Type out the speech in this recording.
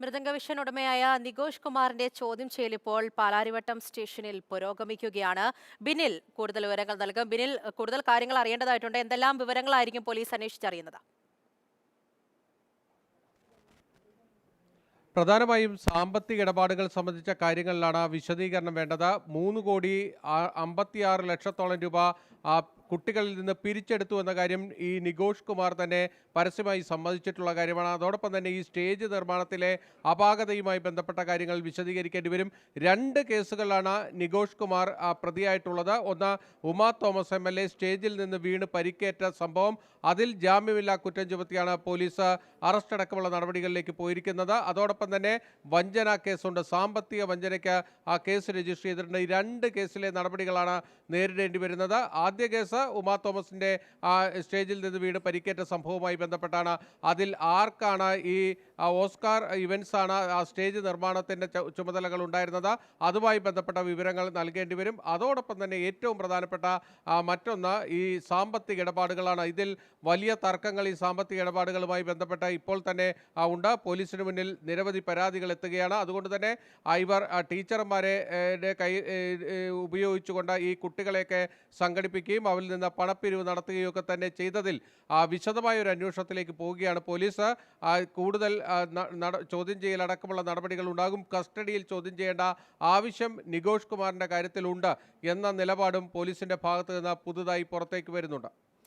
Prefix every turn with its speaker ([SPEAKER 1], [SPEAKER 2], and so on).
[SPEAKER 1] മൃദംഗവിഷൻ ഉടമയായ നികോഷ് കുമാറിന്റെ ചോദ്യം ചെയ്യൽ ഇപ്പോൾ പാലാരിവട്ടം സ്റ്റേഷനിൽ പുരോഗമിക്കുകയാണ്. ബിനിൽ കൂടുതൽ വിവരങ്ങൾ നൽകും. ബിനിൽ, കൂടുതൽ കാര്യങ്ങൾ അറിയേണ്ടതായിട്ടുണ്ട്. എന്തെല്ലാം വിവരങ്ങളായിരിക്കും പോലീസ് അന്വേഷിച്ചറിയുന്നത്?
[SPEAKER 2] പ്രധാനമായും സാമ്പത്തിക ഇടപാടുകൾ സംബന്ധിച്ച കാര്യങ്ങളിലാണ് വിശദീകരണം വേണ്ടത്. 3,56,00,000 രൂപ കുട്ടികളിൽ നിന്ന് പിരിച്ചെടുത്തു എന്ന കാര്യം ഈ നികോഷ് കുമാർ തന്നെ പരസ്യമായി സമ്മതിച്ചിട്ടുള്ള കാര്യമാണ്. അതോടൊപ്പം തന്നെ ഈ സ്റ്റേജ് നിർമ്മാണത്തിലെ അപാകതയുമായി ബന്ധപ്പെട്ട കാര്യങ്ങൾ വിശദീകരിക്കേണ്ടി വരും. 2 കേസുകളിലാണ് നികോഷ് കുമാർ പ്രതിയായിട്ടുള്ളത്. ഒന്ന്, ഉമാ തോമസ് MLA സ്റ്റേജിൽ നിന്ന് വീണ് പരിക്കേറ്റ സംഭവം. അതിൽ ജാമ്യമില്ലാ കുറ്റം ചുമത്തിയാണ് പോലീസ് അറസ്റ്റ് അടക്കമുള്ള നടപടികളിലേക്ക് പോയിരിക്കുന്നത്. അതോടൊപ്പം തന്നെ വഞ്ചന കേസുണ്ട്. സാമ്പത്തിക വഞ്ചനയ്ക്ക് കേസ് രജിസ്റ്റർ ചെയ്തിട്ടുണ്ട്. ഈ 2 കേസിലെ നടപടികളാണ് നേരിടേണ്ടി വരുന്നത്. ആദ്യ കേസ് ഉമാ തോമസിന്റെ സ്റ്റേജിൽ നിന്ന് വീണ് പരിക്കേറ്റ സംഭവവുമായി ബന്ധപ്പെട്ടാണ്. അതിൽ ആർക്കാണ് ഈ ഓസ്കാർ ഇവന്റ്സ് ആണ് ആ സ്റ്റേജ് നിർമ്മാണത്തിന്റെ ചുമതലകൾ ഉണ്ടായിരുന്നത്, അതുമായി ബന്ധപ്പെട്ട വിവരങ്ങൾ നൽകേണ്ടി വരും. അതോടൊപ്പം തന്നെ ഏറ്റവും പ്രധാനപ്പെട്ട മറ്റൊന്ന് ഈ സാമ്പത്തിക ഇടപാടുകളാണ്. ഇതിൽ വലിയ തർക്കങ്ങൾ ഈ സാമ്പത്തിക ഇടപാടുകളുമായി ബന്ധപ്പെട്ട ഇപ്പോൾ തന്നെ ഉണ്ട്. പോലീസിന് മുന്നിൽ നിരവധി പരാതികൾ എത്തുകയാണ്. അതുകൊണ്ട് തന്നെ ഇവർ ടീച്ചർമാരെ കൈ ഉപയോഗിച്ചുകൊണ്ട് ഈ കുട്ടികളെയൊക്കെ സംഘടിപ്പിക്കുകയും അവരിൽ നിന്ന് പണപ്പിരിവ് നടത്തുകയൊക്കെ തന്നെ ചെയ്തതിൽ വിശദമായ ഒരു അന്വേഷണത്തിലേക്ക് പോവുകയാണ് പോലീസ്. കൂടുതൽ ചോദ്യം ചെയ്യലടക്കമുള്ള നടപടികൾ ഉണ്ടാകും. കസ്റ്റഡിയിൽ ചോദ്യം ചെയ്യേണ്ട ആവശ്യം നികോഷ് കുമാറിന്റെ കാര്യത്തിലുണ്ട് എന്ന നിലപാടും പോലീസിന്റെ ഭാഗത്ത് നിന്ന് പുതുതായി പുറത്തേക്ക് വരുന്നുണ്ട്.